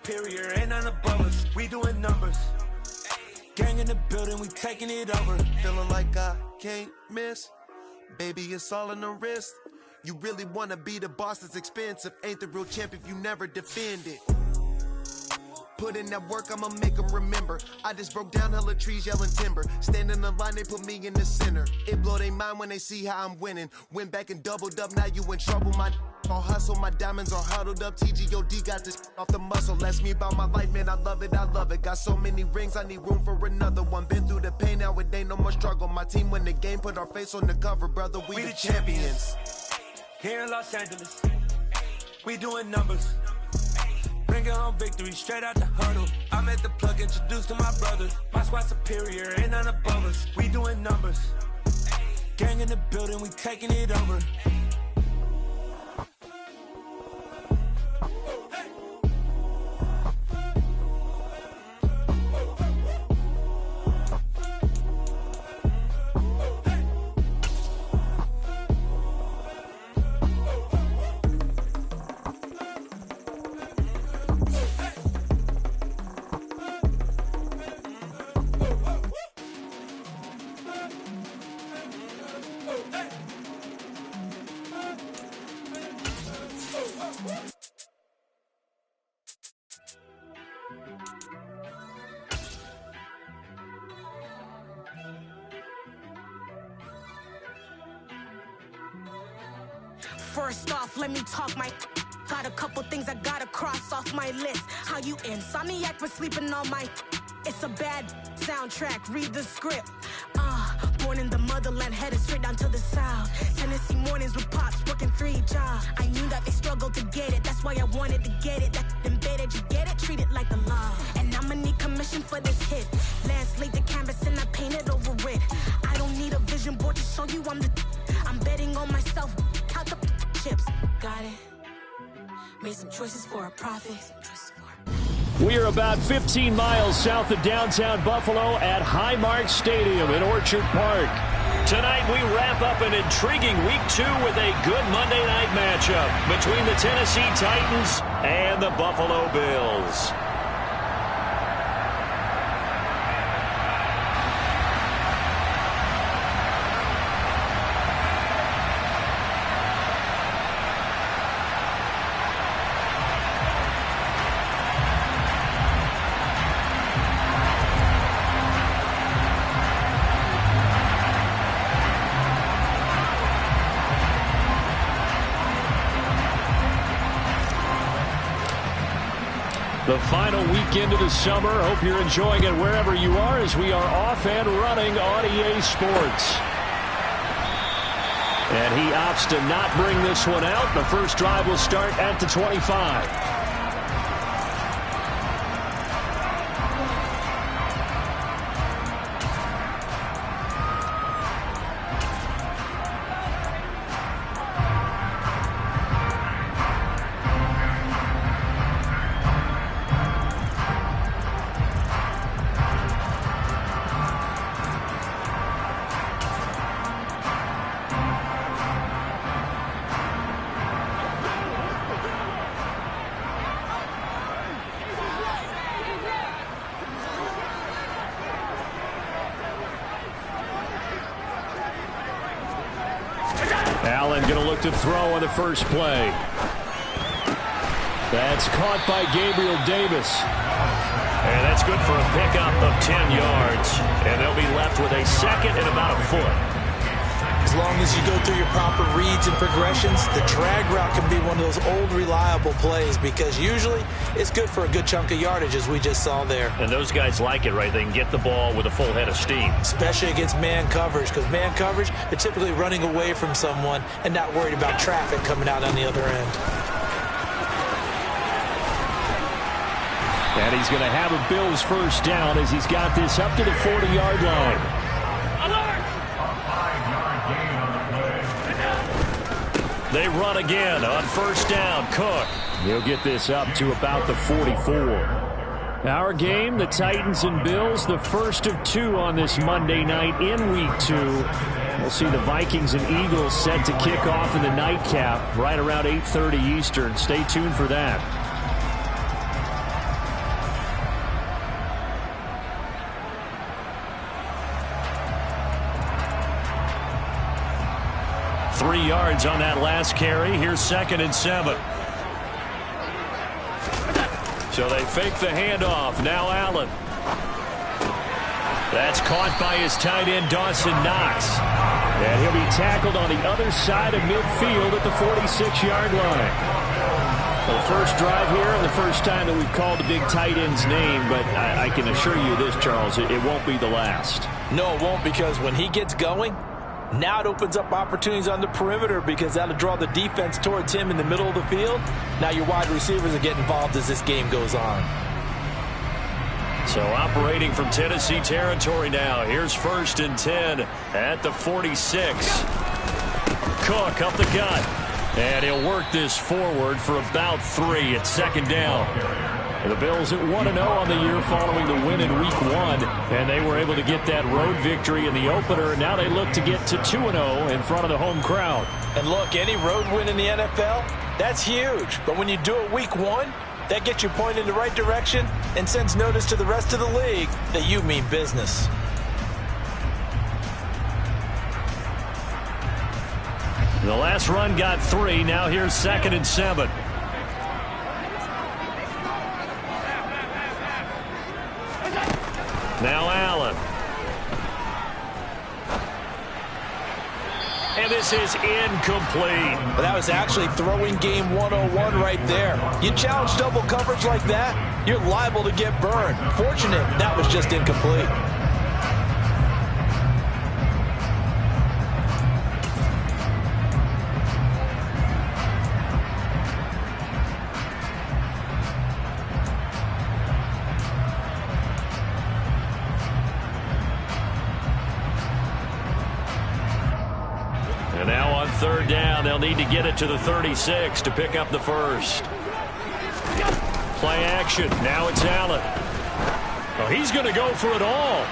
superior, ain't none above us. We doing numbers. Gang in the building, we taking it over. Feeling like I can't miss. Baby, it's all in the wrist. You really wanna be the boss, it's expensive. Ain't the real champ if you never defend it. Put in that work, I'ma make them remember. I just broke down hella trees, yelling timber. Stand in the line, they put me in the center. It blow their mind when they see how I'm winning. Went back and doubled up, now you in trouble. My all hustle, my diamonds are huddled up. TGOD got this off the muscle. Ask me about my life, man, I love it, I love it. Got so many rings, I need room for another one. Been through the pain, now it ain't no more struggle. My team win the game, put our face on the cover, brother. We the champions. Here in Los Angeles, we doing numbers. Bringing home victory straight out the huddle. I'm at the plug, introduced to my brothers. My squad superior, ain't none above us. We doing numbers. Gang in the building, we taking it over. First off, let me talk my. Got a couple things I gotta cross off my list. How you insomniac for sleeping on my. It's a bad soundtrack, read the script. Born in the motherland, headed straight down to the south. Tennessee mornings with pops, working 3 jobs. I knew that they struggled to get it, that's why I wanted to get it. That embedded, you get it, treat it like a law. And I'ma need commission for this hit. Last laid the canvas and I painted over it. I don't need a vision board to show you I'm betting on myself, count the chips. Got it. Made some choices for a profit. We are about 15 miles south of downtown Buffalo at Highmark Stadium in Orchard Park. Tonight we wrap up an intriguing Week 2 with a good Monday night matchup between the Tennessee Titans and the Buffalo Bills. The final weekend of the summer. Hope you're enjoying it wherever you are as we are off and running on EA Sports. And he opts to not bring this one out. The first drive will start at the 25. Allen going to look to throw on the first play. That's caught by Gabriel Davis. And that's good for a pickup of 10 yards. And they'll be left with a second and about a foot. As long as you go through your proper reads and progressions, the drag route can be one of those old reliable plays because usually it's good for a good chunk of yardage as we just saw there. And those guys like it, right? They can get the ball with a full head of steam. Especially against man coverage because man coverage, they're typically running away from someone and not worried about traffic coming out on the other end. And he's going to have a Bills first down as he's got this up to the 40-yard line. They run again on first down. Cook. He'll get this up to about the 44. Our game, the Titans and Bills, the first of 2 on this Monday night in Week 2. We'll see the Vikings and Eagles set to kick off in the nightcap right around 8:30 Eastern. Stay tuned for that. 3 yards on that last carry. Here's 2nd and 7. So they fake the handoff. Now Allen. That's caught by his tight end, Dawson Knox. And he'll be tackled on the other side of midfield at the 46-yard line. So the first drive here and the first time that we've called the big tight end's name, but I can assure you this, Charles, it won't be the last. No, it won't, because when he gets going, now it opens up opportunities on the perimeter because that'll draw the defense towards him in the middle of the field. Now your wide receivers are getting involved as this game goes on. So operating from Tennessee territory now. Here's 1st and 10 at the 46. Cook up the gut. And he'll work this forward for about 3 at 2nd down. The Bills at 1-0 on the year following the win in Week 1. And they were able to get that road victory in the opener. Now they look to get to 2-0 in front of the home crowd. And look, any road win in the NFL, that's huge. But when you do it Week 1, that gets you pointed in the right direction and sends notice to the rest of the league that you mean business. The last run got 3. Now here's 2nd and 7. Now Allen. And this is incomplete. But that was actually throwing game 101 right there. You challenge double coverage like that, you're liable to get burned. Fortunate that was just incomplete. And now on 3rd down, they'll need to get it to the 36 to pick up the first. Play action. Now it's Allen. Well, he's going to go for it all.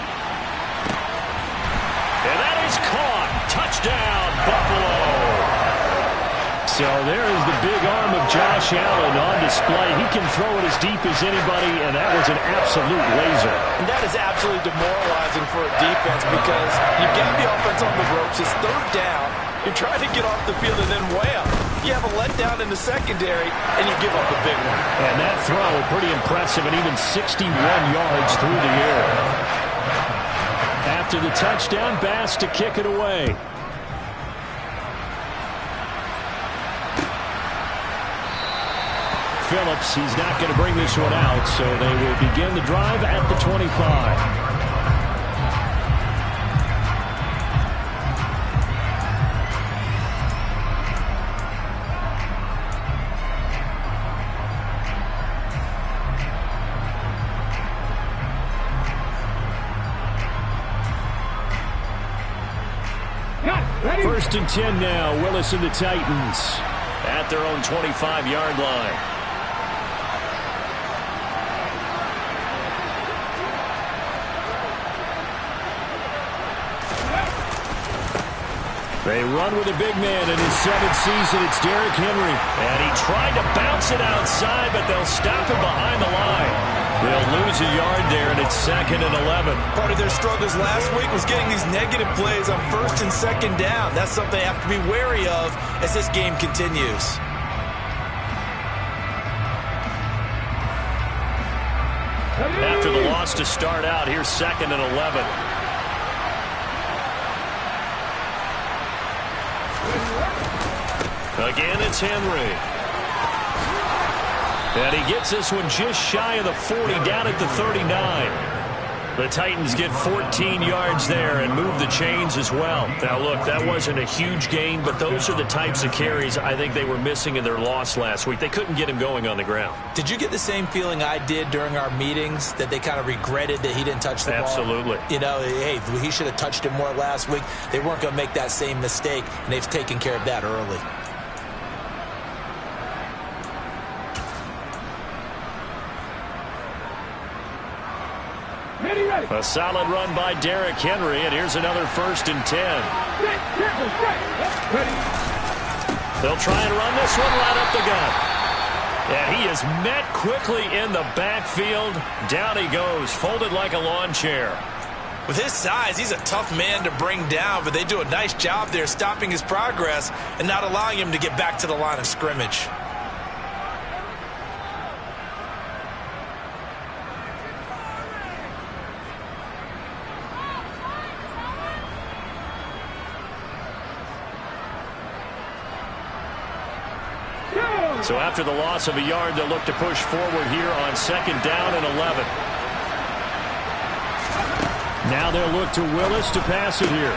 And that is caught. Touchdown, Buffalo. So there is the big arm of Josh Allen on display. He can throw it as deep as anybody, and that was an absolute laser. And that is absolutely demoralizing for a defense because you've got the offense on the ropes. It's 3rd down. You're trying to get off the field and then wham. You have a letdown in the secondary, and you give up a big one. And that throw, pretty impressive, and even 61 yards through the air. After the touchdown, Bass to kick it away. Phillips, he's not going to bring this one out, so they will begin the drive at the 25. First and 10 now. Willis and the Titans at their own 25-yard line. They run with a big man in his 7th season. It's Derrick Henry. And he tried to bounce it outside, but they'll stop him behind the line. They'll lose a yard there, and it's 2nd and 11. Part of their struggles last week was getting these negative plays on 1st and 2nd down. That's something they have to be wary of as this game continues. After the loss to start out, here's 2nd and 11. Again, it's Henry. And he gets this one just shy of the 40, down at the 39. The Titans get 14 yards there and move the chains as well. Now, look, that wasn't a huge gain, but those are the types of carries I think they were missing in their loss last week. They couldn't get him going on the ground. Did you get the same feeling I did during our meetings, that they kind of regretted that he didn't touch the ball? Absolutely. You know, hey, he should have touched it more last week. They weren't going to make that same mistake, and they've taken care of that early. A solid run by Derrick Henry, and here's another 1st and 10. They'll try and run this one right up the gut. And he is met quickly in the backfield. Down he goes, folded like a lawn chair. With his size, he's a tough man to bring down, but they do a nice job there stopping his progress and not allowing him to get back to the line of scrimmage. So after the loss of a yard, they'll look to push forward here on 2nd down and 11. Now they'll look to Willis to pass it here.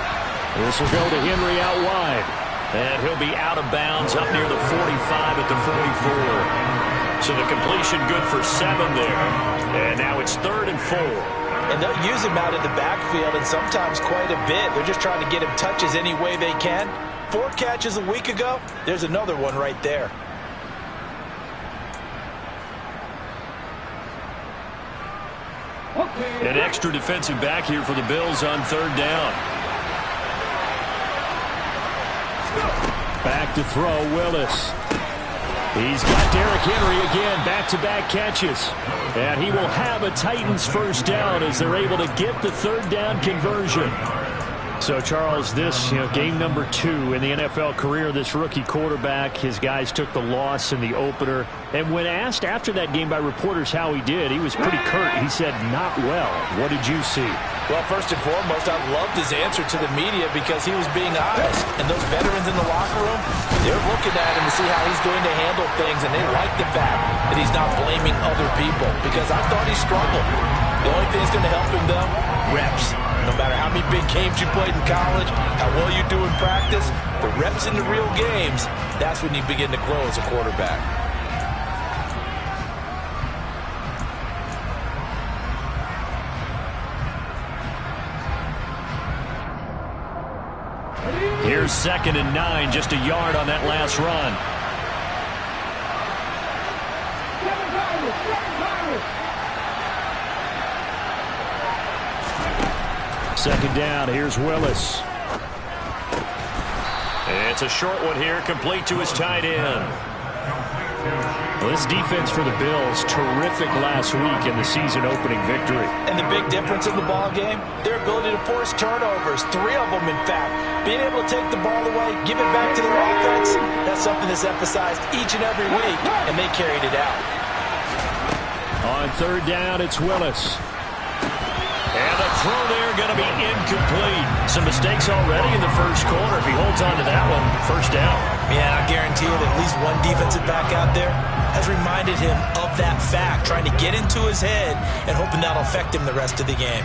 This will go to Henry out wide. And he'll be out of bounds up near the 45 at the 44. So the completion good for 7 there. And now it's 3rd and 4. And they'll use him out in the backfield, and sometimes quite a bit. They're just trying to get him touches any way they can. 4 catches a week ago. There's another one right there. An extra defensive back here for the Bills on 3rd down. Back to throw, Willis. He's got Derrick Henry again, back-to-back catches. And he will have a Titans 1st down as they're able to get the 3rd down conversion. So, Charles, this, game number 2 in the NFL career, this rookie quarterback, his guys took the loss in the opener. And when asked after that game by reporters how he did, he was pretty curt. He said, not well. What did you see? Well, first and foremost, I loved his answer to the media because he was being honest. And those veterans in the locker room, they're looking at him to see how he's going to handle things. And they like the fact that he's not blaming other people because I thought he struggled. The only thing that's going to help him, though, reps. No matter how many big games you played in college, how well you do in practice, the reps in the real games, that's when you begin to grow as a quarterback. Here's 2nd and 9, just a yard on that last run. Second down, here's Willis. It's a short one here, complete to his tight end. Well, this defense for the Bills, terrific last week in the season-opening victory. And the big difference in the ball game, their ability to force turnovers, 3 of them, in fact. Being able to take the ball away, give it back to their offense, that's something that's emphasized each and every week, and they carried it out. On 3rd down, it's Willis. And the throw there going to be incomplete. Some mistakes already in the first quarter. If he holds on to that one, 1st down. Yeah, I guarantee you that at least one defensive back out there has reminded him of that fact, trying to get into his head and hoping that'll affect him the rest of the game.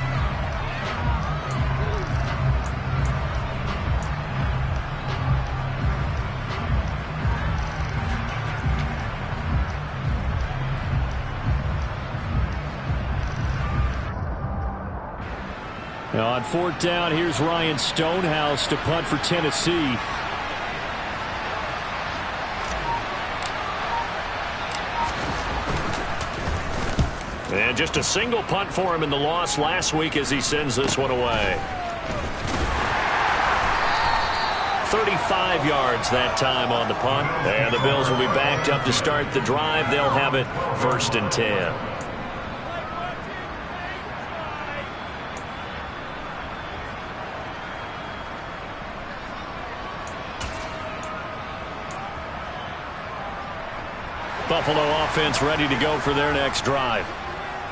Now on 4th down, here's Ryan Stonehouse to punt for Tennessee. And just a single punt for him in the loss last week as he sends this one away. 35 yards that time on the punt. And the Bills will be backed up to start the drive. They'll have it 1st and 10. Buffalo offense ready to go for their next drive.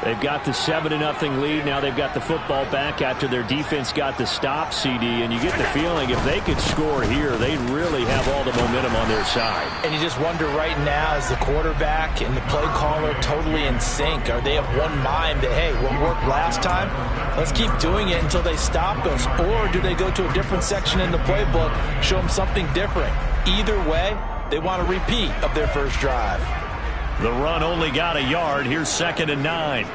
They've got the 7-0 lead. Now they've got the football back after their defense got the stop, CD. And you get the feeling if they could score here, they'd really have all the momentum on their side. And you just wonder right now, is the quarterback and the play caller totally in sync? Are they of one mind that, hey, what worked last time, let's keep doing it until they stop us? Or do they go to a different section in the playbook, show them something different? Either way, they want a repeat of their first drive. The run only got a yard. Here's 2nd and 9.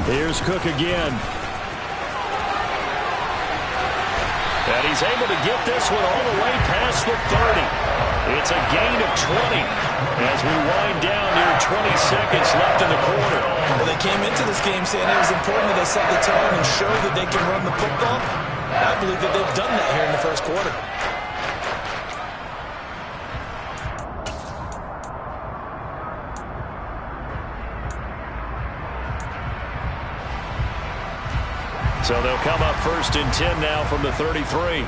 Here's Cook again. And he's able to get this one all the way past the 30. It's a gain of 20 as we wind down near 20 seconds left in the quarter. Well, they came into this game saying it was important that they set the tone and show that they can run the football. I believe that they've done that here in the first quarter. So they'll come up 1st and 10 now from the 33.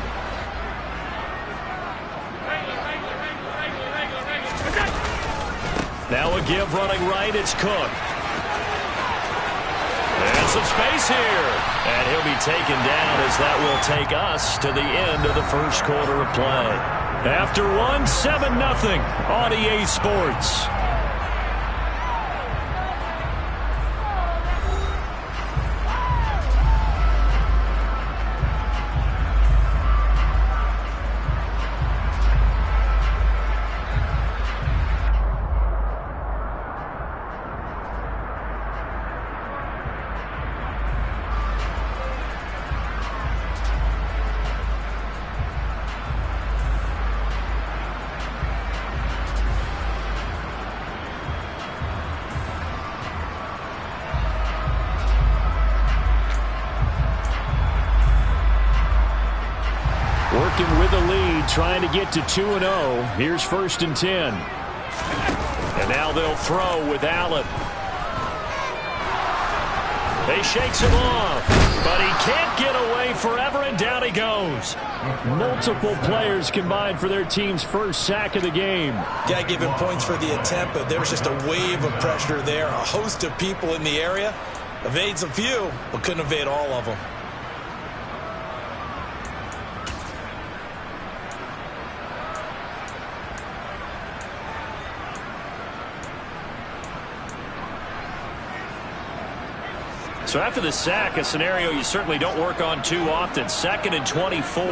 Now a give running right. It's Cook. And some space here. And he'll be taken down as that will take us to the end of the first quarter of play. After one, 7-0 on EA Sports. Working with the lead, trying to get to 2-0. Here's 1st and 10. And now they'll throw with Allen. He shakes him off, but he can't get away forever, and down he goes. Multiple players combined for their team's first sack of the game. Got to give him points for the attempt, but there was just a wave of pressure there. A host of people in the area. Evades a few, but couldn't evade all of them. So after the sack, a scenario you certainly don't work on too often. 2nd and 24.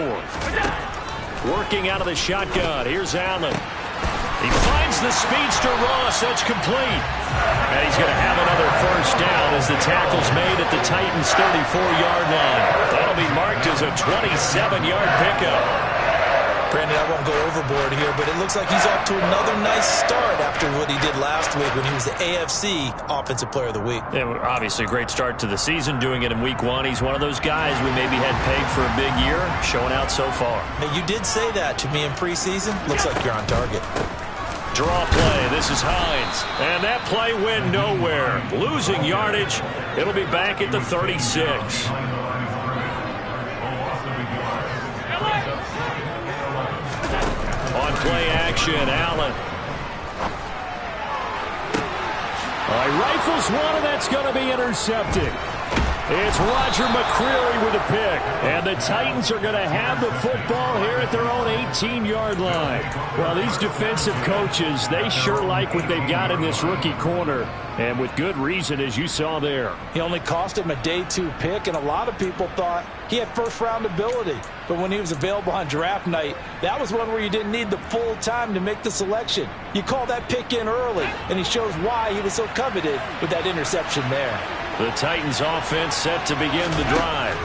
Working out of the shotgun. Here's Allen. He finds the speedster Ross. That's complete. And he's going to have another 1st down as the tackle's made at the Titans' 34-yard line. That'll be marked as a 27-yard pickup. Brandon, I won't go overboard here, but it looks like he's off to another nice start after what he did last week when he was the AFC Offensive Player of the Week. Yeah, obviously a great start to the season, doing it in week 1. He's one of those guys we maybe had pegged for a big year, showing out so far. Now, you did say that to me in preseason. Looks like you're on target. Draw play. This is Hines. And that play went nowhere. Losing yardage. It'll be back at the 36. On play action, Allen. Rifles one, and that's going to be intercepted. It's Roger McCreary with a pick. And the Titans are going to have the football here at their own 18-yard line. Well, these defensive coaches, they sure like what they've got in this rookie corner. And with good reason, as you saw there. He only cost him a day 2 pick, and a lot of people thought he had first-round ability. But when he was available on draft night, that was one where you didn't need the full time to make the selection. You call that pick in early, and he shows why he was so coveted with that interception there. The Titans offense set to begin the drive.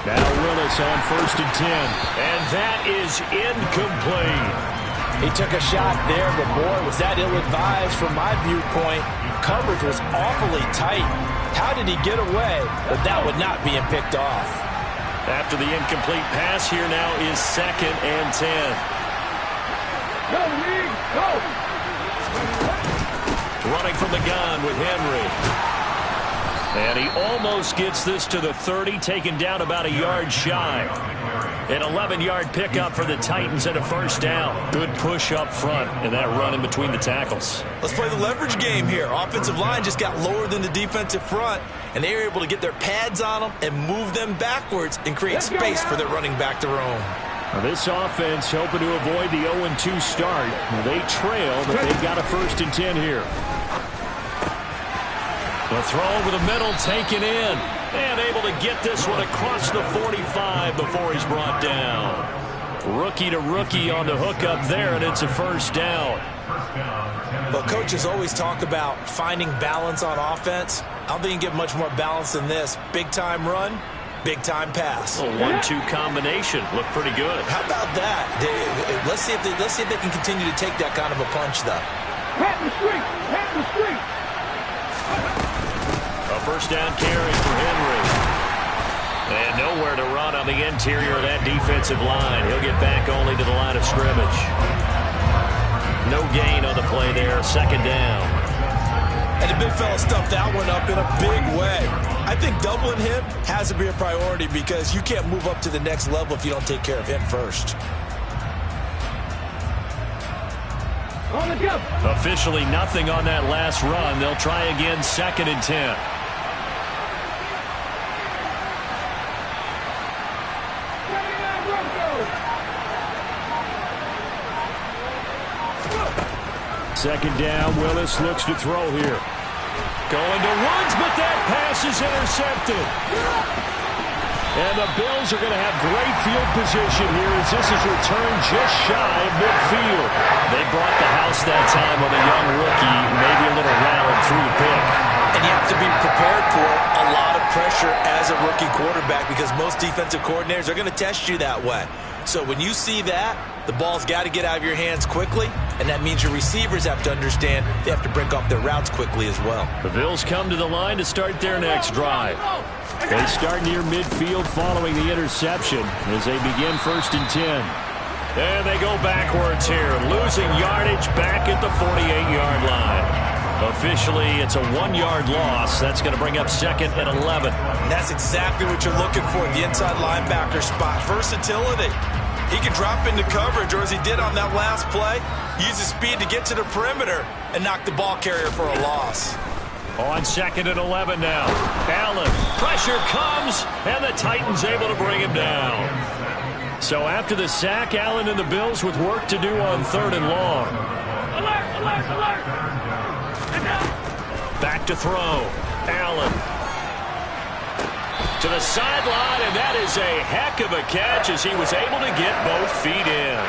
Now Willis on 1st and 10. And that is incomplete. He took a shot there, but boy, was that ill-advised from my viewpoint. Coverage was awfully tight. How did he get away? But that would not be picked off. After the incomplete pass, here now is 2nd and 10. Go, Lee, go! Running from the gun with Henry. And he almost gets this to the 30, taken down about a yard shy. An 11-yard pickup for the Titans and a 1st down. Good push up front and that run in between the tackles. Let's play the leverage game here. Offensive line just got lower than the defensive front, and they were able to get their pads on them and move them backwards and create space for their running back to roam. Now this offense hoping to avoid the 0-2 start. They trail, but they've got a 1st and 10 here. The throw over the middle, taken in. And able to get this one across the 45 before he's brought down. Rookie to rookie on the hookup there, and it's a 1st down. Well, coaches always talk about finding balance on offense. I don't think you can get much more balance than this. Big-time run, big-time pass. A 1-2 combination. Looked pretty good. How about that? Let's see if they can continue to take that kind of a punch, though. Pat the street! Pat the street! A 1st down carry for Henry. And nowhere to run on the interior of that defensive line. He'll get back only to the line of scrimmage. No gain on the play there. 2nd down. And the big fella stuffed that one up in a big way. I think doubling him has to be a priority because you can't move up to the next level if you don't take care of him first. Officially nothing on that last run. They'll try again, 2nd and 10. Second down, Willis looks to throw here. Going to Woods, but that pass is intercepted. And the Bills are going to have great field position here as this is returned just shy of midfield. They brought the house that time with a young rookie, maybe a little rattled through the pick. And you have to be prepared for a lot of pressure as a rookie quarterback because most defensive coordinators are going to test you that way. So when you see that, the ball's got to get out of your hands quickly, and that means your receivers have to understand they have to break off their routes quickly as well. The Bills come to the line to start their next drive. They start near midfield following the interception as they begin 1st and 10. And they go backwards here, losing yardage back at the 48-yard line. Officially, it's a 1-yard loss. That's going to bring up 2nd and 11. And that's exactly what you're looking for at the inside linebacker spot. Versatility. He can drop into coverage, or as he did on that last play, use his speed to get to the perimeter and knock the ball carrier for a loss. On 2nd and 11 now. Allen, pressure comes, and the Titans able to bring him down. So after the sack, Allen and the Bills with work to do on 3rd and long. Alert, alert, alert. Back to throw. Allen. To the sideline, and that is a heck of a catch as he was able to get both feet in.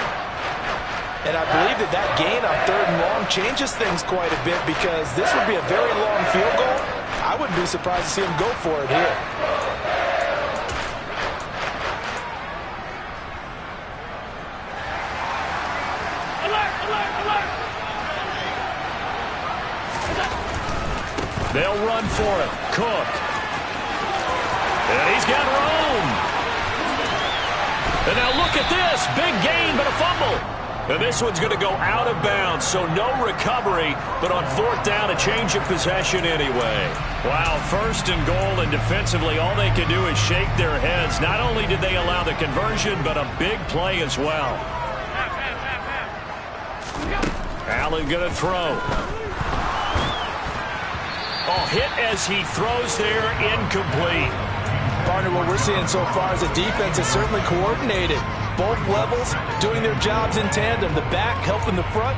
And I believe that gain on 3rd and long changes things quite a bit because this would be a very long field goal. I wouldn't be surprised to see him go for it here. Alert, alert, alert. They'll run for it. Cook. And he's got room. And now look at this. Big gain, but a fumble. And this one's going to go out of bounds, so no recovery, but on 4th down, a change of possession anyway. Wow, 1st and goal, and defensively, all they can do is shake their heads. Not only did they allow the conversion, but a big play as well. Allen going to throw. Oh, hit as he throws there, incomplete. Partner, what we're seeing so far is a defense is certainly coordinated. Both levels doing their jobs in tandem. The back helping the front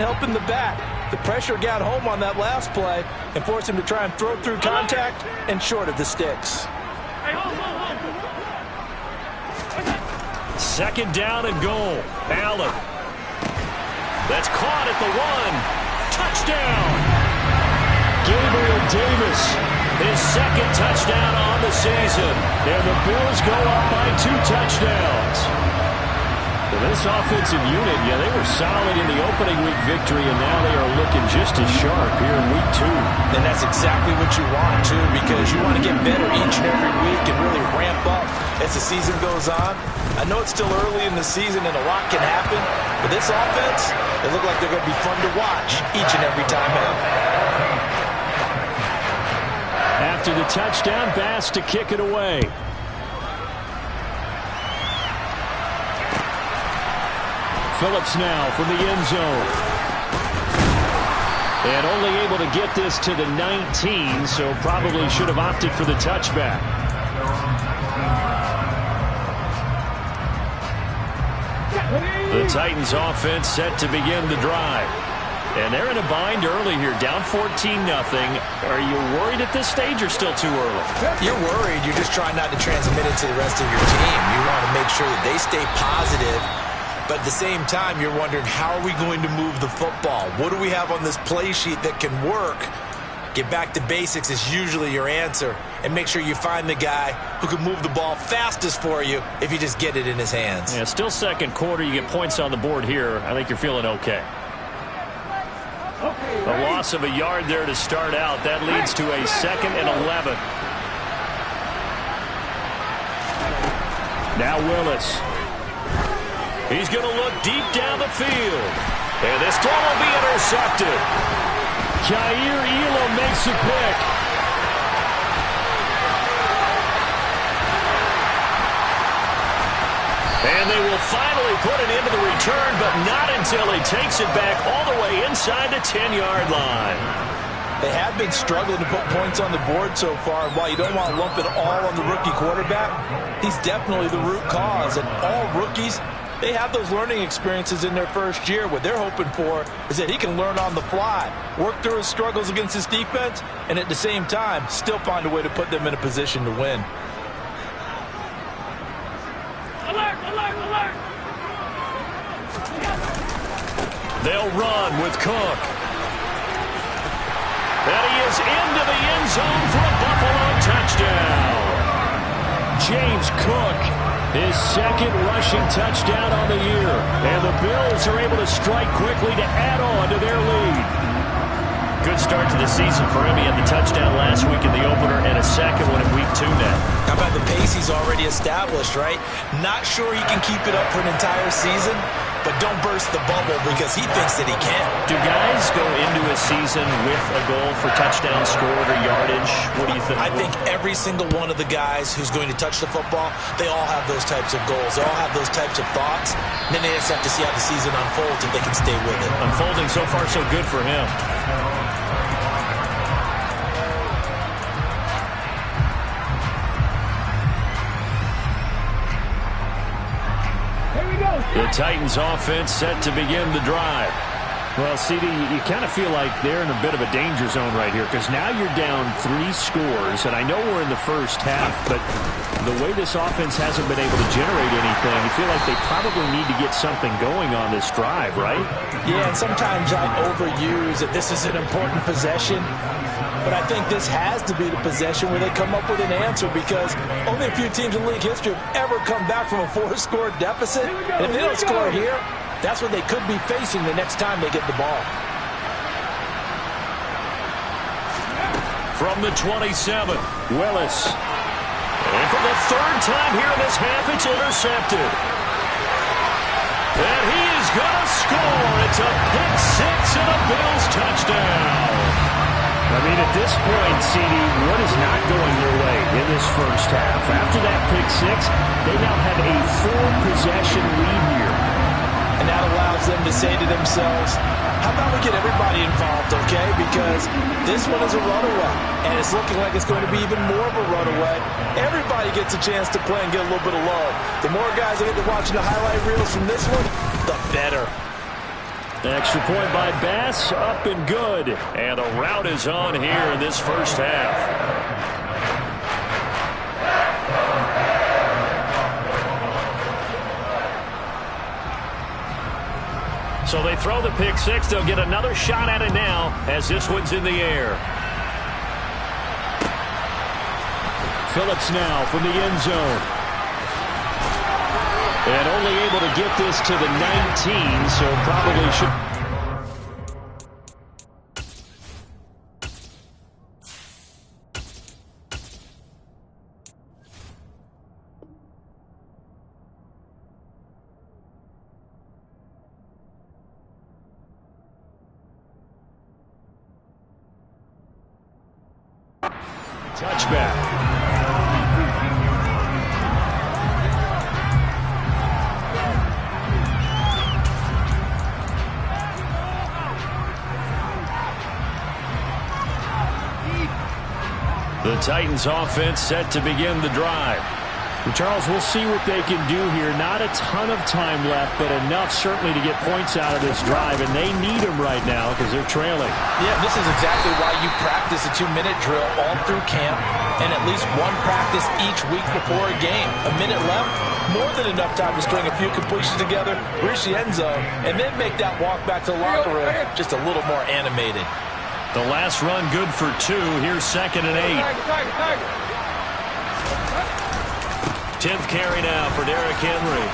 helping the back. The pressure got home on that last play and forced him to try and throw through contact and short of the sticks. 2nd down and goal. Allen. That's caught at the 1. Touchdown. Gabriel Davis, his 2nd touchdown on the season. And the Bills go up by 2 touchdowns. Well, this offensive unit, yeah, they were solid in the opening week victory, and now they are looking just as sharp here in week 2. And that's exactly what you want, too, because you want to get better each and every week and really ramp up as the season goes on. I know it's still early in the season and a lot can happen, but this offense, they look like they're going to be fun to watch each and every time out. After the touchdown, Bass to kick it away. Phillips now from the end zone. And only able to get this to the 19, so probably should have opted for the touchback. The Titans offense set to begin the drive. And they're in a bind early here, down 14-0. Are you worried at this stage or still too early? You're worried. You're just trying not to transmit it to the rest of your team. You want to make sure that they stay positive. But at the same time, you're wondering, how are we going to move the football? What do we have on this play sheet that can work? Get back to basics is usually your answer. And make sure you find the guy who can move the ball fastest for you if you just get it in his hands. Yeah, still 2nd quarter. You get points on the board here. I think you're feeling okay. A loss of a yard there to start out. That leads to a 2nd and 11. Now Willis. He's going to look deep down the field. And this throw will be intercepted. Jair Elam makes the pick. And they will finally put it into the return, but not until he takes it back all the way inside the 10-yard line. They have been struggling to put points on the board so far. While you don't want to lump it all on the rookie quarterback, he's definitely the root cause. And all rookies, they have those learning experiences in their first year. What they're hoping for is that he can learn on the fly, work through his struggles against his defense, and at the same time, still find a way to put them in a position to win. Alert, alert, alert! They'll run with Cook. And he is into the end zone for a Buffalo touchdown. James Cook, his second rushing touchdown on the year. And the Bills are able to strike quickly to add on to their lead. Good start to the season for him. He had the touchdown last week in the opener and a second one in week 2 now. How about the pace he's already established, right? Not sure he can keep it up for an entire season, but don't burst the bubble because he thinks that he can. Do guys go into a season with a goal for touchdown scored or yardage? What do you think? I think every single one of the guys who's going to touch the football, they all have those types of goals. They all have those types of thoughts. And then they just have to see how the season unfolds if they can stay with it. Unfolding so far so good for him. The Titans offense set to begin the drive. Well, CD, you kind of feel like they're in a bit of a danger zone right here because now you're down 3 scores, and I know we're in the first half, but the way this offense hasn't been able to generate anything, you feel like they probably need to get something going on this drive, right? Yeah, and sometimes I overuse that this is an important possession. But I think this has to be the possession where they come up with an answer because only a few teams in league history have ever come back from a 4-score deficit. And if they don't score here, that's what they could be facing the next time they get the ball. From the 27, Willis. And for the 3rd time here in this half, it's intercepted. And he is going to score. It's a pick 6 and a Bills touchdown. I mean, at this point, CD, what is not going their way in this first half? After that pick 6, they now have a 4-possession lead here. And that allows them to say to themselves, how about we get everybody involved, okay? Because this one is a runaway, and it's looking like it's going to be even more of a runaway. Everybody gets a chance to play and get a little bit of love. The more guys that get to watching the highlight reels from this one, the better. Extra point by Bass, up and good. And a rout is on here in this first half. So they throw the pick 6. They'll get another shot at it now as this one's in the air. Phillips now from the end zone. And only able to get this to the 19, so probably should... Touchback. The Titans offense set to begin the drive. And Charles, we'll see what they can do here. Not a ton of time left, but enough certainly to get points out of this drive, and they need them right now because they're trailing. Yeah, this is exactly why you practice a 2-minute drill all through camp and at least one practice each week before a game. A minute left, more than enough time to string a few completions together, reach the end zone, and then make that walk back to the locker room just a little more animated. The last run good for 2. Here's 2nd and 8. 10th carry now for Derrick Henry.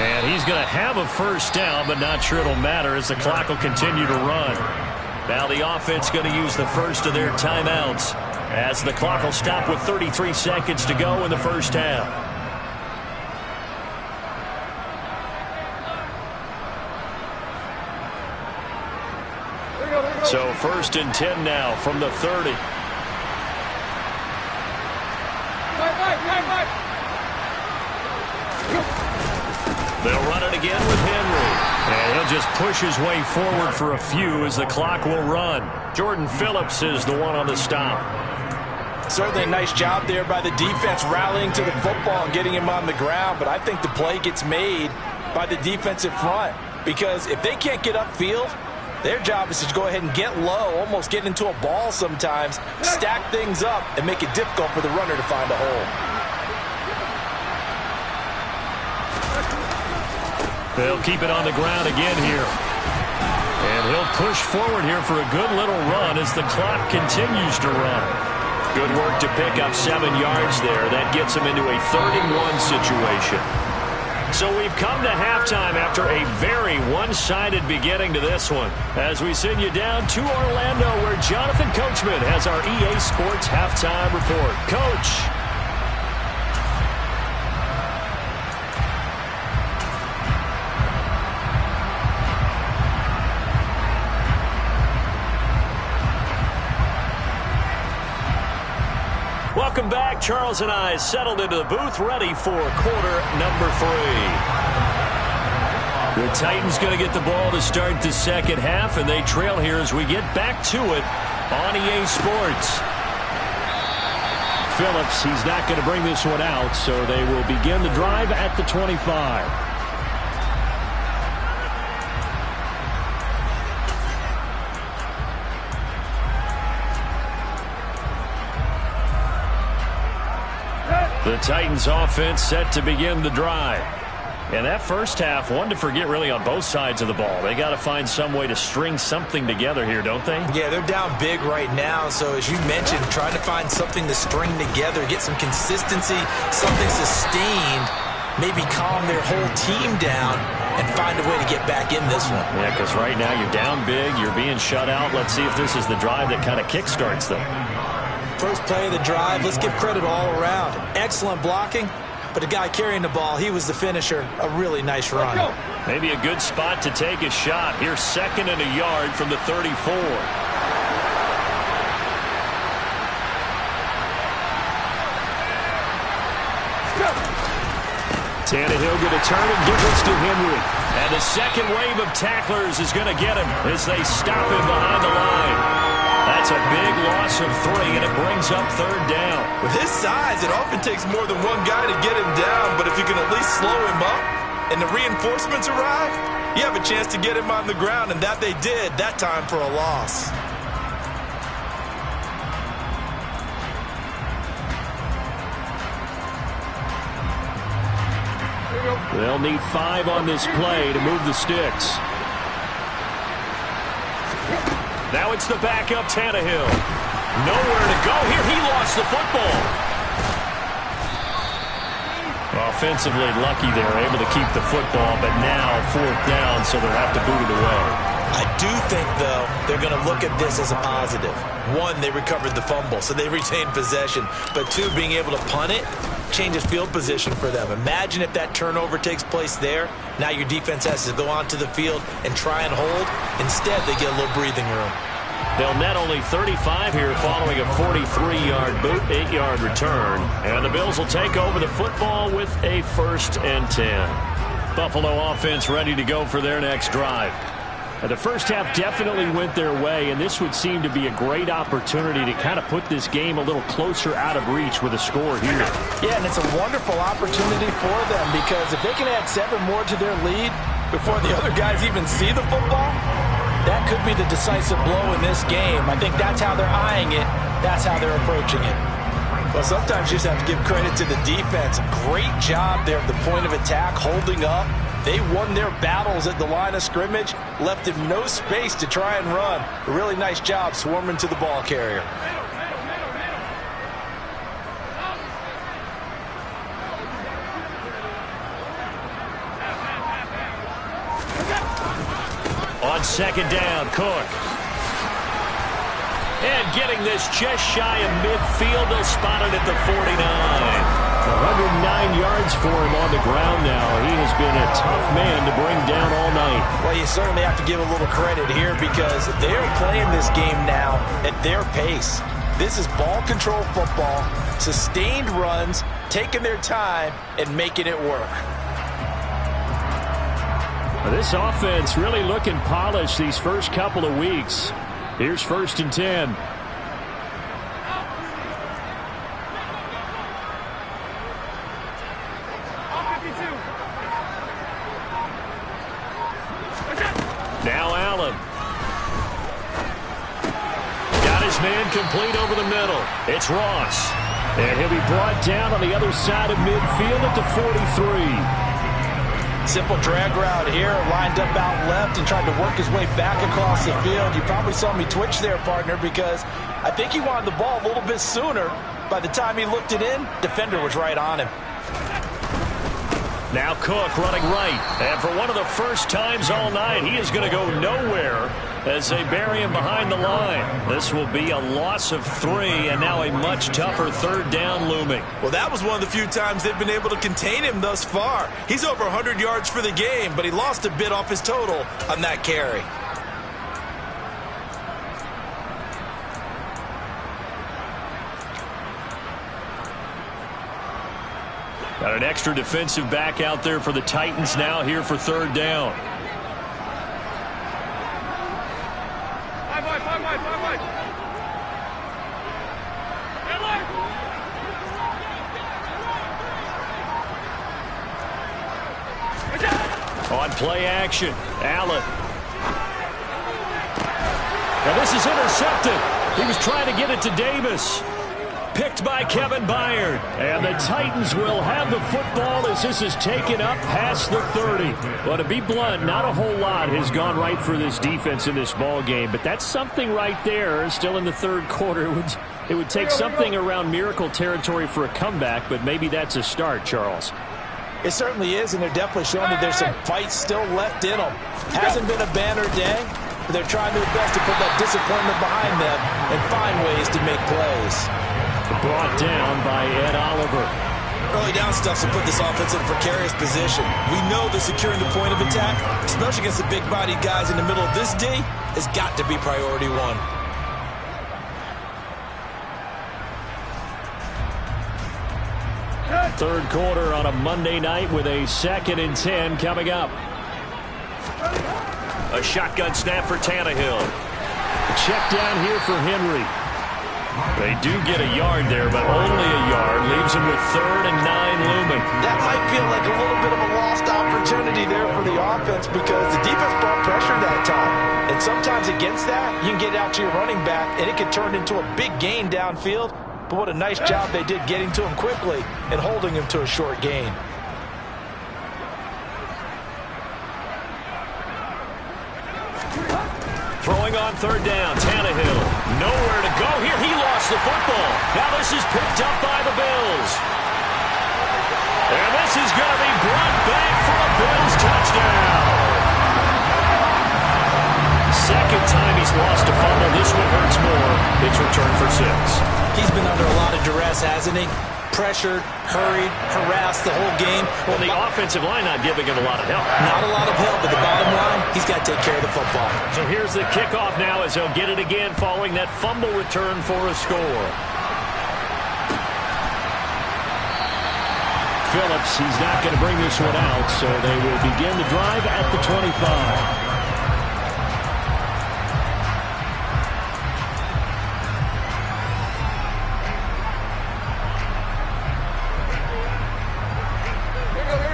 And he's going to have a first down, but not sure it'll matter as the clock will continue to run. Now the offense going to use the first of their timeouts as the clock will stop with 33 seconds to go in the first half. So 1st and 10 now from the 30. They'll run it again with Henry. And he'll just push his way forward for a few as the clock will run. Jordan Phillips is the one on the stop. Certainly a nice job there by the defense rallying to the football and getting him on the ground. But I think the play gets made by the defensive front. Because if they can't get upfield, their job is to go ahead and get low, almost get into a ball sometimes, stack things up, and make it difficult for the runner to find a hole. They'll keep it on the ground again here. And he'll push forward here for a good little run as the clock continues to run. Good work to pick up 7 yards there. That gets him into a 3rd-and-1 situation. So we've come to halftime after a very one-sided beginning to this one. As we send you down to Orlando, where Jonathan Coachman has our EA Sports halftime report. Coach. Welcome back. Charles and I settled into the booth, ready for quarter number 3. The Titans going to get the ball to start the second half, and they trail here as we get back to it on EA Sports. Phillips, he's not going to bring this one out, so they will begin the drive at the 25. The Titans offense set to begin the drive. And that first half, one to forget really on both sides of the ball. They got to find some way to string something together here, don't they? Yeah, they're down big right now. So as you mentioned, trying to find something to string together, get some consistency, something sustained, maybe calm their whole team down and find a way to get back in this one. Yeah, because right now you're down big, you're being shut out. Let's see if this is the drive that kind of kickstarts them. First play of the drive, let's give credit all around. Excellent blocking, but the guy carrying the ball, he was the finisher. A really nice run. Maybe a good spot to take a shot. Here's 2nd and a yard from the 34. Tannehill going to turn and give this to Henry. And the second wave of tacklers is going to get him as they stop him behind the line. That's a big loss of 3, and it brings up 3rd down. With his size, it often takes more than one guy to get him down, but if you can at least slow him up and the reinforcements arrive, you have a chance to get him on the ground, and that they did, that time for a loss. They'll need 5 on this play to move the sticks. Now it's the backup Tannehill. Nowhere to go here. He lost the football. Offensively lucky they were able to keep the football, but now 4th down, so they'll have to boot it away. I do think, though, they're going to look at this as a positive. 1, they recovered the fumble, so they retained possession. But 2, being able to punt it changes field position for them. Imagine if that turnover takes place there. Now your defense has to go onto the field and try and hold. Instead, they get a little breathing room. They'll net only 35 here following a 43-yard boot, 8-yard return. And the Bills will take over the football with a 1st and 10. Buffalo offense ready to go for their next drive. The first half definitely went their way, and this would seem to be a great opportunity to kind of put this game a little closer out of reach with a score here. Yeah, and it's a wonderful opportunity for them because if they can add 7 more to their lead before the other guys even see the football, that could be the decisive blow in this game. I think that's how they're eyeing it. That's how they're approaching it. Well, sometimes you just have to give credit to the defense. Great job there at the point of attack, holding up. They won their battles at the line of scrimmage, left him no space to try and run. A really nice job swarming to the ball carrier. On 2nd down, Cook. And getting this just shy of midfield, they'll spot it at the 49. 109 yards for him on the ground now. He has been a tough man to bring down all night. Well, you certainly have to give a little credit here because they're playing this game now at their pace. This is ball control football. sustained runs, taking their time, and making it work. This offense really looking polished these first couple of weeks. Here's 1st and 10. Now Allen. Got his man complete over the middle. It's Ross. And he'll be brought down on the other side of midfield at the 43. Simple drag route here, lined up out left and tried to work his way back across the field. You probably saw me twitch there, partner, because I think he wanted the ball a little bit sooner. By the time he looked it in, defender was right on him. Now Cook running right. And for one of the first times all night, he is going to go nowhere as they bury him behind the line. This will be a loss of 3, and now a much tougher 3rd down looming. Well, that was one of the few times they've been able to contain him thus far. He's over 100 yards for the game, but he lost a bit off his total on that carry. Got an extra defensive back out there for the Titans now here for 3rd down. On play action, Allen. Now this is intercepted. He was trying to get it to Davis. Picked by Kevin Byard. And the Titans will have the football as this is taken up past the 30. Well, to be blunt, not a whole lot has gone right for this defense in this ball game. But that's something right there. Still in the 3rd quarter. It would take something around miracle territory for a comeback, but maybe that's a start, Charles. It certainly is, and they're definitely showing that there's some fight still left in them. Hasn't been a banner day, but they're trying their best to put that disappointment behind them and find ways to make plays. Brought down by Ed Oliver. Early down stuff to put this offense in a precarious position. We know they're securing the point of attack, especially against the big-bodied guys in the middle of this D, has got to be priority 1. Third quarter on a Monday night with a 2nd and 10 coming up. A shotgun snap for Tannehill. Check down here for Henry. They do get a yard there, but only a yard. Leaves him with 3rd and 9 looming. That might feel like a little bit of a lost opportunity there for the offense because the defense brought pressure that time. And sometimes against that, you can get out to your running back, and it can turn into a big gain downfield. But what a nice job they did getting to him quickly and holding him to a short gain. Throwing on 3rd down, Tannehill. Nowhere to go here. He lost the football. Now this is picked up by the Bills. And this is going to be brought back for a Bills touchdown. 2nd time he's lost a fumble. This one hurts more. It's returned for 6. He's been under a lot of duress, hasn't he? Pressured, hurried, harassed the whole game. Well, the offensive line not giving him a lot of help. Not a lot of help, but the bottom line, he's got to take care of the football. So here's the kickoff now as he'll get it again following that fumble return for a score. Phillips, he's not going to bring this one out, so they will begin the drive at the 25.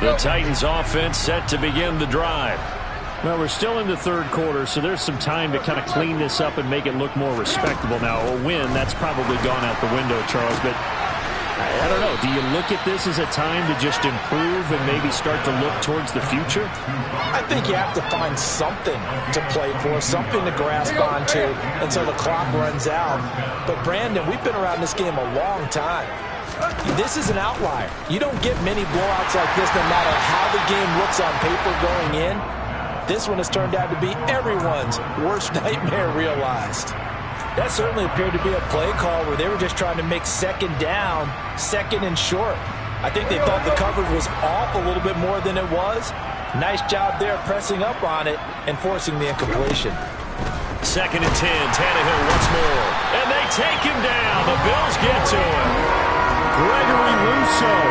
The Titans offense set to begin the drive. Well, we're still in the 3rd quarter, so there's some time to kind of clean this up and make it look more respectable. Now, a win, that's probably gone out the window, Charles, but I don't know. Do you look at this as a time to just improve and maybe start to look towards the future? I think you have to find something to play for, something to grasp onto until the clock runs out. But, Brandon, we've been around this game a long time. This is an outlier. You don't get many blowouts like this no matter how the game looks on paper going in. This one has turned out to be everyone's worst nightmare realized. That certainly appeared to be a play call where they were just trying to make 2nd down, 2nd and short. I think they thought the coverage was off a little bit more than it was. Nice job there pressing up on it and forcing the incompletion. 2nd and 10, Tannehill once more. And they take him down. The Bills get to him. Gregory Rousseau,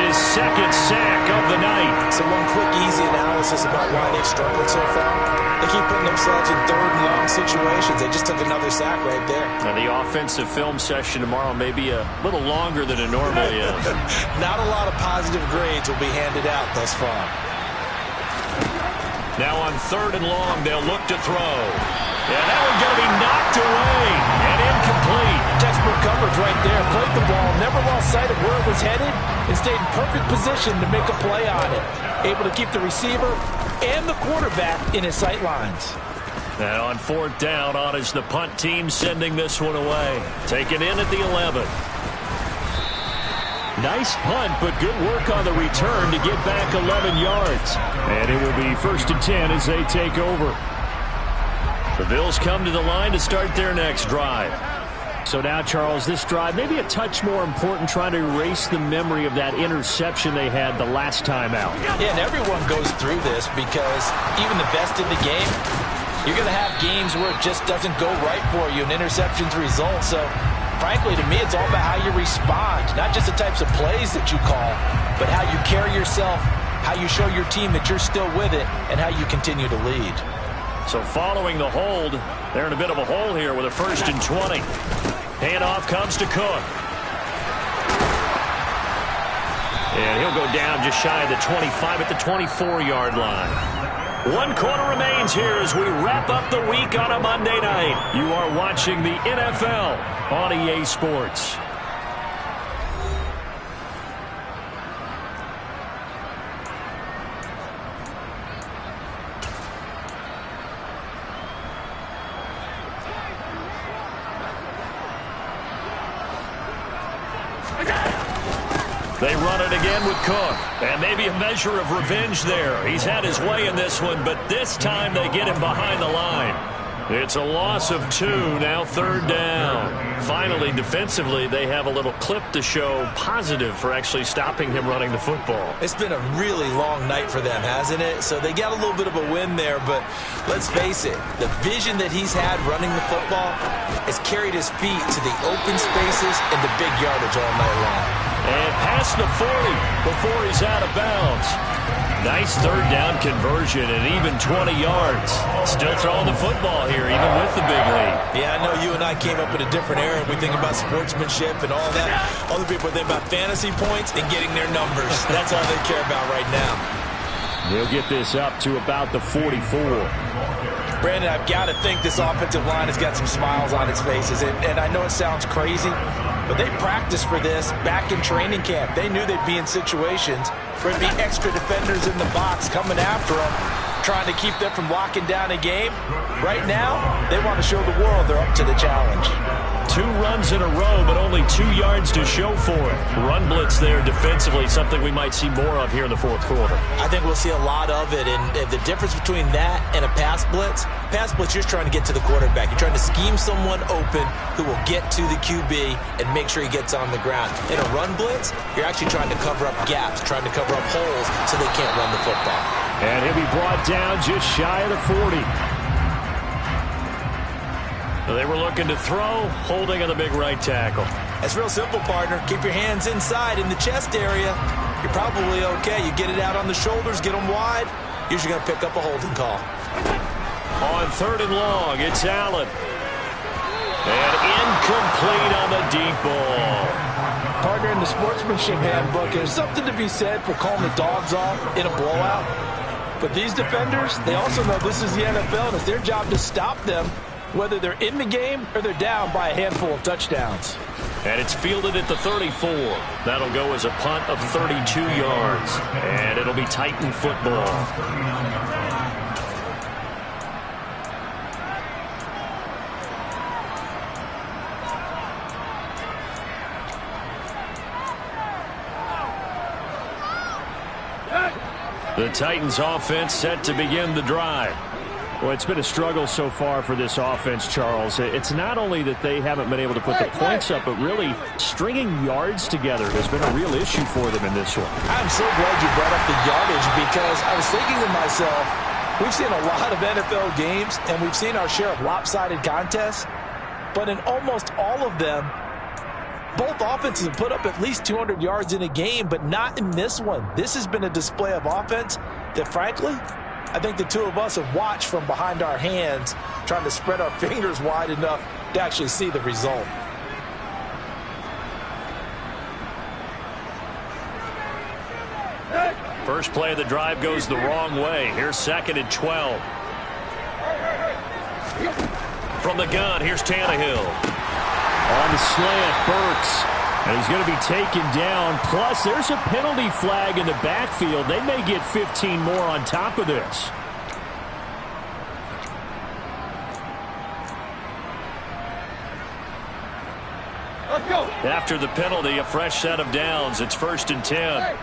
his second sack of the night. So one quick, easy analysis about why they've struggled so far. They keep putting themselves in third and long situations. They just took another sack right there. Now the offensive film session tomorrow may be a little longer than it normally is. Not a lot of positive grades will be handed out thus far. Now on third and long, they'll look to throw. And that one's going to be knocked away and incomplete. Textbook coverage right there. Played the ball, never lost sight of where it was headed, and stayed in perfect position to make a play on it. Able to keep the receiver and the quarterback in his sight lines. And on fourth down, on is the punt team sending this one away. Taken in at the 11. Nice punt, but good work on the return to get back 11 yards. And it will be 1st and 10 as they take over. The Bills come to the line to start their next drive. So now, Charles, this drive may be a touch more important, trying to erase the memory of that interception they had the last time out. Yeah, and everyone goes through this because even the best in the game, you're going to have games where it just doesn't go right for you, and interceptions result. So, frankly, to me, it's all about how you respond, not just the types of plays that you call, but how you carry yourself, how you show your team that you're still with it, and how you continue to lead. So following the hold, they're in a bit of a hole here with a 1st and 20. Handoff comes to Cook. And he'll go down just shy of the 25 at the 24-yard line. 1 quarter remains here as we wrap up the week on a Monday night. You are watching the NFL on EA Sports. They run it again with Cook. And maybe a measure of revenge there. He's had his way in this one, but this time they get him behind the line. It's a loss of 2, now 3rd down. Finally, defensively, they have a little clip to show positive for actually stopping him running the football. It's been a really long night for them, hasn't it? So they got a little bit of a win there, but let's face it, the vision that he's had running the football has carried his feet to the open spaces and the big yardage all night long. And past the 40 before he's out of bounds. Nice 3rd down conversion and even 20 yards. Still throwing the football here, even with the big lead. Yeah, I know you and I came up in a different era. We think about sportsmanship and all that. Other people think about fantasy points and getting their numbers. That's all they care about right now. They'll get this up to about the 44. Brandon, I've got to think this offensive line has got some smiles on its faces. And I know it sounds crazy, but they practiced for this back in training camp. They knew they'd be in situations where there'd be extra defenders in the box coming after them, trying to keep them from locking down a game. Right now, they want to show the world they're up to the challenge. 2 runs in a row, but only 2 yards to show for it. Run blitz there defensively, something we might see more of here in the 4th quarter. I think we'll see a lot of it, and the difference between that and a pass blitz, you're trying to get to the quarterback. You're trying to scheme someone open who will get to the QB and make sure he gets on the ground. In a run blitz, you're actually trying to cover up gaps, trying to cover up holes so they can't run the football. And he'll be brought down just shy of the 40. They were looking to throw, holding on the big right tackle. It's real simple, partner. Keep your hands inside in the chest area. You're probably okay. You get it out on the shoulders, get them wide. Usually going to pick up a holding call. On 3rd and long, it's Allen. And incomplete on the deep ball. Partner, in the sportsmanship handbook, there's something to be said for calling the dogs off in a blowout. But these defenders, they also know this is the NFL, and it's their job to stop them, whether they're in the game or they're down by a handful of touchdowns. And it's fielded at the 34. That'll go as a punt of 32 yards. And it'll be Titan football. The Titans offense set to begin the drive. Well, it's been a struggle so far for this offense, Charles. It's not only that they haven't been able to put the points up, but really stringing yards together has been a real issue for them in this one. I'm so glad you brought up the yardage because I was thinking to myself, we've seen a lot of NFL games and we've seen our share of lopsided contests, but in almost all of them, Both offenses have put up at least 200 yards in a game, but not in this one. This has been a display of offense that, frankly, I think the two of us have watched from behind our hands, trying to spread our fingers wide enough to actually see the result. First play of the drive goes the wrong way. Here's 2nd and 12. From the gun, here's Tannehill. On the slant, Burks. And he's going to be taken down. Plus, there's a penalty flag in the backfield. They may get 15 more on top of this. Let's go. After the penalty, a fresh set of downs. It's 1st and 10.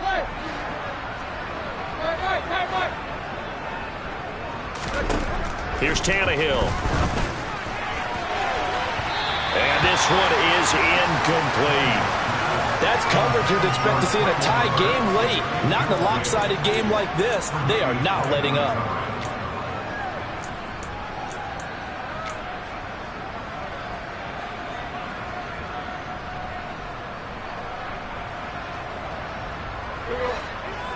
Here's Tannehill. And this one is incomplete. That's coverage you'd expect to see in a tie game late. Not in a lopsided game like this. They are not letting up.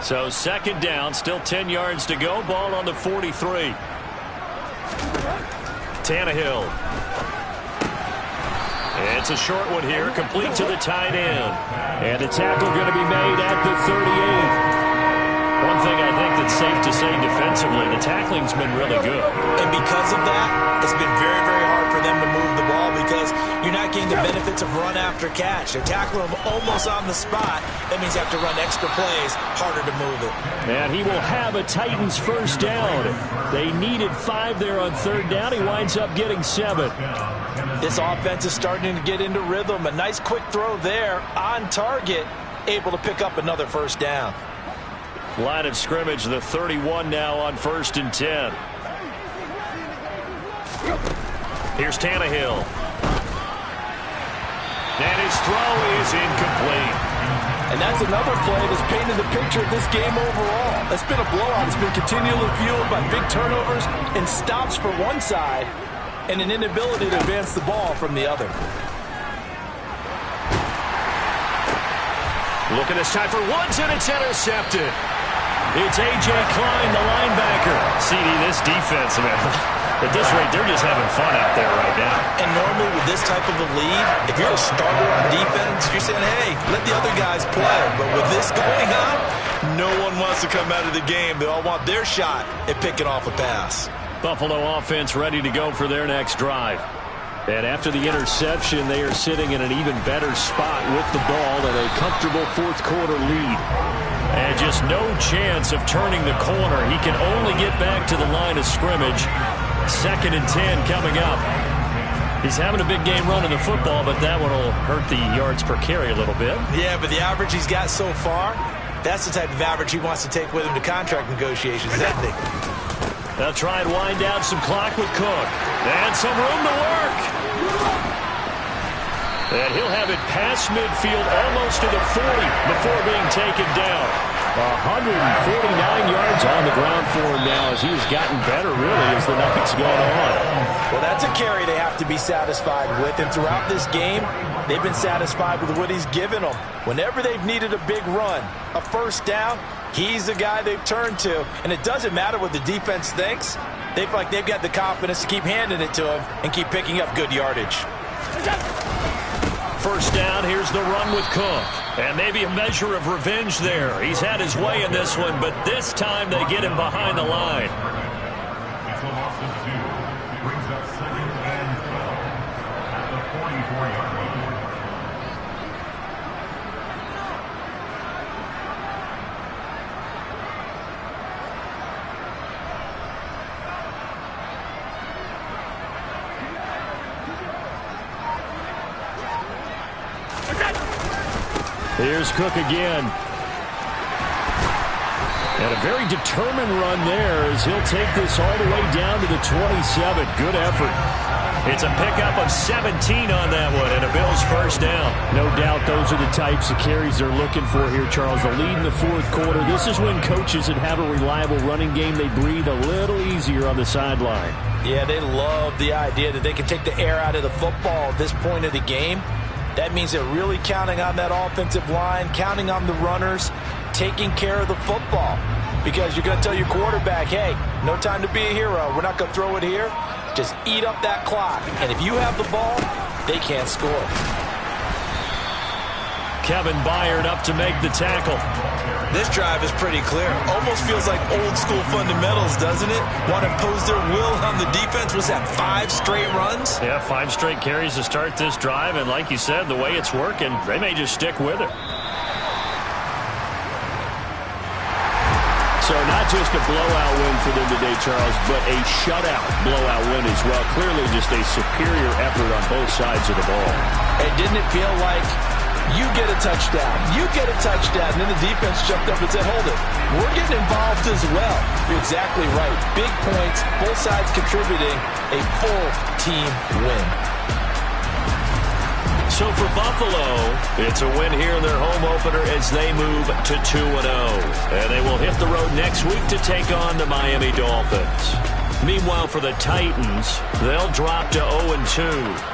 So 2nd down, still 10 yards to go. Ball on the 43. Tannehill. It's a short one here, complete to the tight end. And the tackle going to be made at the 38. One thing I think that's safe to say defensively, the tackling's been really good. And because of that, it's been very, very hard for them to move the ball because you're not getting the benefits of run after catch. They're tackling them almost on the spot. That means you have to run extra plays, harder to move it. And he will have a Titans first down. They needed 5 there on 3rd down. He winds up getting 7. This offense is starting to get into rhythm. A nice quick throw there on target, able to pick up another first down. Line of scrimmage, the 31 now on 1st and 10. Here's Tannehill. And his throw is incomplete. And that's another play that's painted the picture of this game overall. It's been a blowout. It's been continually fueled by big turnovers and stops for one side and an inability to advance the ball from the other. Looking this time for Woods, and it's intercepted. It's A.J. Klein, the linebacker. CD, this defense, man, at this rate, they're just having fun out there right now. And normally with this type of a lead, if you're a starter on defense, you're saying, hey, let the other guys play. But with this going on, no one wants to come out of the game. They all want their shot at picking off a pass. Buffalo offense ready to go for their next drive. And after the interception, they are sitting in an even better spot with the ball and a comfortable 4th quarter lead. And just no chance of turning the corner. He can only get back to the line of scrimmage. 2nd and 10 coming up. He's having a big game running the football, but that one will hurt the yards per carry a little bit. Yeah, but the average he's got so far, that's the type of average he wants to take with him to contract negotiations, isn't he? They'll try and wind down some clock with Cook. And some room to work. And he'll have it past midfield almost to the 40 before being taken down. 149 yards on the ground for him now as he's gotten better, really, as the night's gone on. Well, that's a carry they have to be satisfied with. And throughout this game, they've been satisfied with what he's given them. Whenever they've needed a big run, a first down, he's the guy they've turned to. And it doesn't matter what the defense thinks. They feel like they've got the confidence to keep handing it to him and keep picking up good yardage. First down, here's the run with Cook. And maybe a measure of revenge there. He's had his way in this one, but this time they get him behind the line. Here's Cook again. And a very determined run there as he'll take this all the way down to the 27. Good effort. It's a pickup of 17 on that one and a Bills first down. No doubt those are the types of carries they're looking for here, Charles. The lead in the 4th quarter. This is when coaches that have a reliable running game, they breathe a little easier on the sideline. Yeah, they love the idea that they can take the air out of the football at this point of the game. That means they're really counting on that offensive line, counting on the runners, taking care of the football. Because you're going to tell your quarterback, hey, no time to be a hero. We're not going to throw it here. Just eat up that clock. And if you have the ball, they can't score. Kevin Byard up to make the tackle. This drive is pretty clear. Almost feels like old school fundamentals, doesn't it? Want to impose their will on the defense. Was that 5 straight runs? Yeah, 5 straight carries to start this drive. And like you said, the way it's working, they may just stick with it. So not just a blowout win for them today, Charles, but a shutout blowout win as well. Clearly just a superior effort on both sides of the ball. Hey, didn't it feel like you get a touchdown, you get a touchdown, and then the defense jumped up and said, hold it, we're getting involved as well. You're exactly right. Big points, both sides contributing, a full team win. So for Buffalo, it's a win here in their home opener as they move to 2-0. And they will hit the road next week to take on the Miami Dolphins. Meanwhile, for the Titans, they'll drop to 0-2.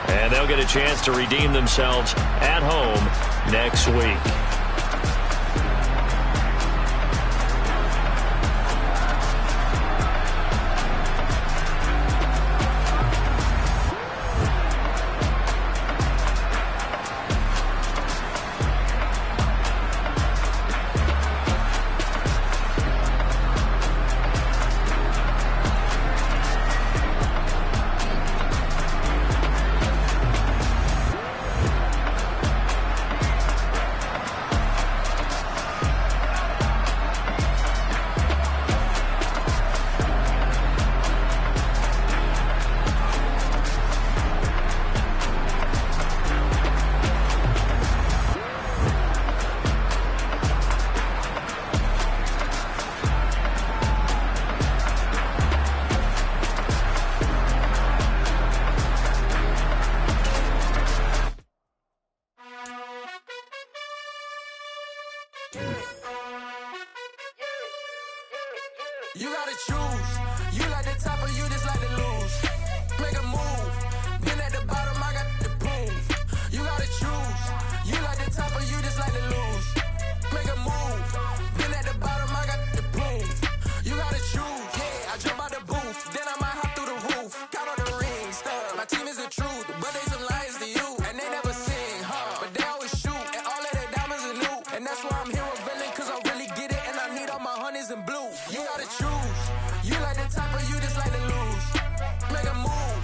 And they'll get a chance to redeem themselves at home next week. You gotta choose. You like the top or you just like to lose. Make a move. Been at the bottom, I got the prove. You gotta choose. You like the top or you just like to lose. Make a move. Been at the bottom, I got the prove. You gotta choose. Yeah, I jump out the booth. Then I might hop through the roof. Count on the rings. My team is the truth, but they some liars to you. And they never sing, but they always shoot. And all of their diamonds are new. And that's why I'm here revealing, cause I really get it. And I need all my honeys in blue. You gotta choose. You like the top or you just like to lose. Make a move.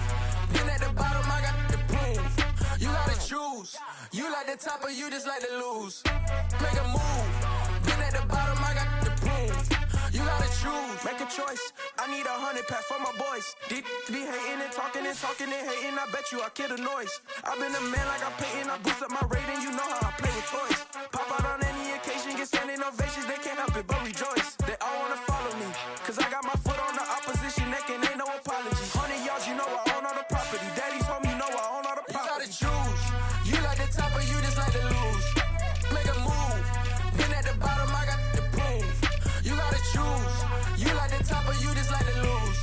Been at the bottom, I got the proof. You gotta choose. You like the top or you just like to lose. Make a move. Been at the bottom, I got the proof. You gotta choose. Make a choice. I need 100 pack for my boys. Be hating and talking and hating. I bet you I kill the noise. I've been a man like I'm Peyton. I boost up my rating. You know how I play with toys. Pop out on any occasion, get standing ovations. They can't help it but rejoice. They all wanna follow me, cause I got my foot on the opposition neck and ain't no apology. 100 yards, you know I own all the property. Daddy's home, you know I own all the property. You gotta choose. You like the top or you just like to lose. Make a move. Been at the bottom, I got the proof. You gotta choose. You like the top or you just like to lose.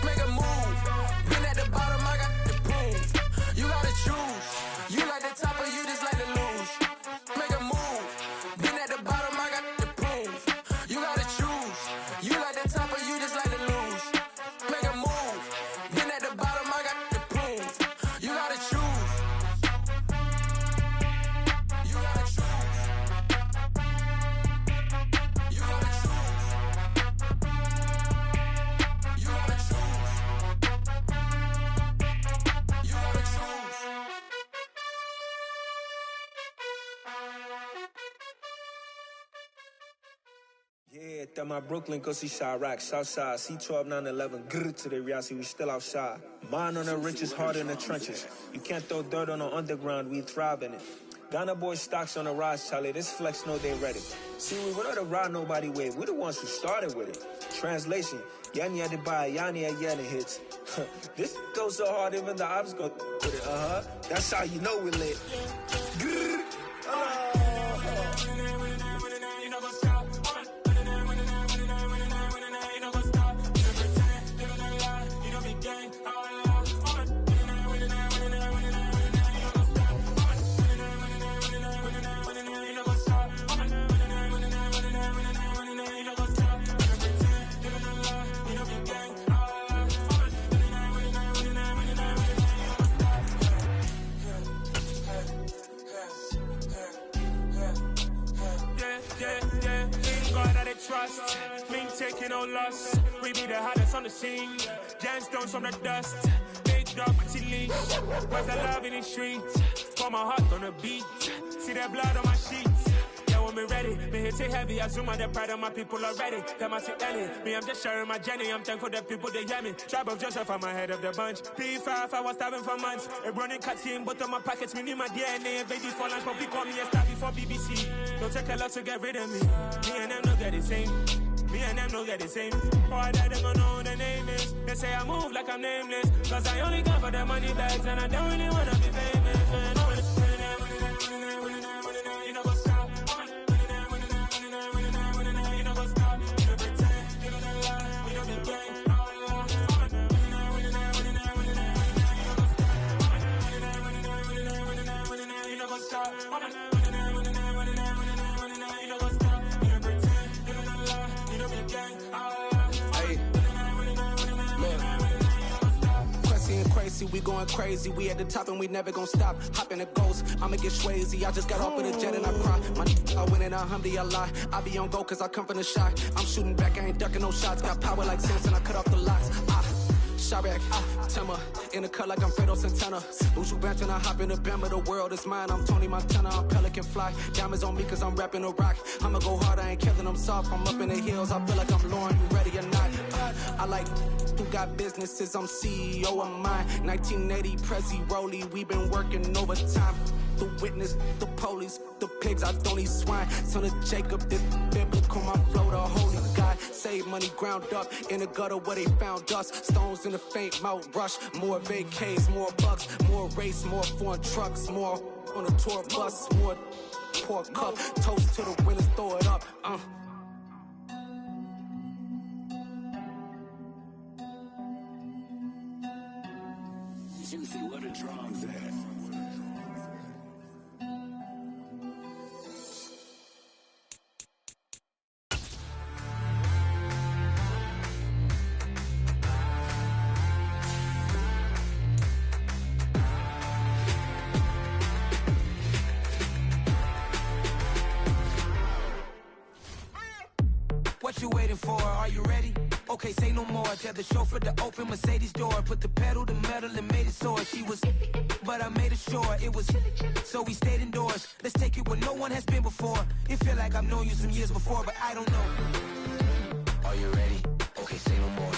Make a move. Been at the bottom, I got the proof. You gotta choose. You like the top or you just like to lose. Make a move. Been at the bottom, I got the proof. You gotta choose. You like the top or you just like to lose. Make a move. Been at the bottom, I got the proof. You gotta choose. You gotta choose. You gotta choose. You gotta choose. You gotta choose. Yeah, that my Brooklyn, go see Chirac, Southside, C12, 911, grrr to the reality, we still outside. Mine on the riches, hard in the trenches. You can't throw dirt on the underground, we thrive in it. Ghana boys stocks on the rise, Charlie, this flex know they ready. See, we were the ride nobody with, we the ones who started with it. Translation, Yani had to buy, Yani had yelling hits. This goes so hard, even the ops go with it, That's how you know we lit. Grrr, trust. Mink taking no loss. We be the hottest on the scene. Gemstones from the dust. Big dog, pretty leash. Where's the love in the streets? Pour my heart on the beat. See that blood on my sheets. Yeah, when me ready, me hit it heavy. I zoom out the pride of my people already. Them I see Ellie. Me, I'm just sharing my journey. I'm thankful that people they hear me. Tribe of Joseph, I'm ahead of the bunch. P5, I was starving for months. A running cuts in, but on my pockets, me need my DNA. And babies for lunch, but we call me a star before BBC. Don't take a lot to get rid of me. Me and them no get the same. Me and them no get the same. Boy, that they gon' know who the name is. They say I move like I'm nameless. Cause I only come for the money bags. And I don't really wanna be famous, man. You know what's stop. You know what's stop. You know pretend. You know the lie. We don't be gang. You know what's stop. Crazy, we going crazy. We at the top and we never gon' stop. Hop in a ghost, I'ma get swayzy. I just got off of the jet and I cry. I win in a Humvee, I lie. I be on go cause I come from the shot. I'm shooting back, I ain't ducking no shots. Got power like Samson, I cut off the locks. Sharek, Timmer, in the cut like I'm Fredo Santana. Buju Banton, I hop in the Bama, the world is mine. I'm Tony Montana, I'm Pelican Fly. Diamonds on me cause I'm rapping a rock. I'ma go hard, I ain't killing them soft. I'm up in the hills, I feel like I'm Lauren, you ready or not? I like who got businesses, I'm CEO of mine. 1980 Prezi Rolly, we been working overtime. The witness, the police, the pigs, I don't eat swine. Son of Jacob, this biblical, my flow, the holy God. Save money ground up in the gutter where they found us. Stones in the faint mouth rush. More vacays, more bucks, more race, more foreign trucks, more on a tour bus, more pour cup. Toast to the winners, throw it up. Juicy, what a drums at. What you waiting for? Are you ready? Okay, say no more. Tell the chauffeur to open Mercedes door. Put the pedal to metal and made it soar. She was, but I made it sure it was. So we stayed indoors. Let's take it where no one has been before. It feel like I've known you some years before, but I don't know. Are you ready? Okay, say no more.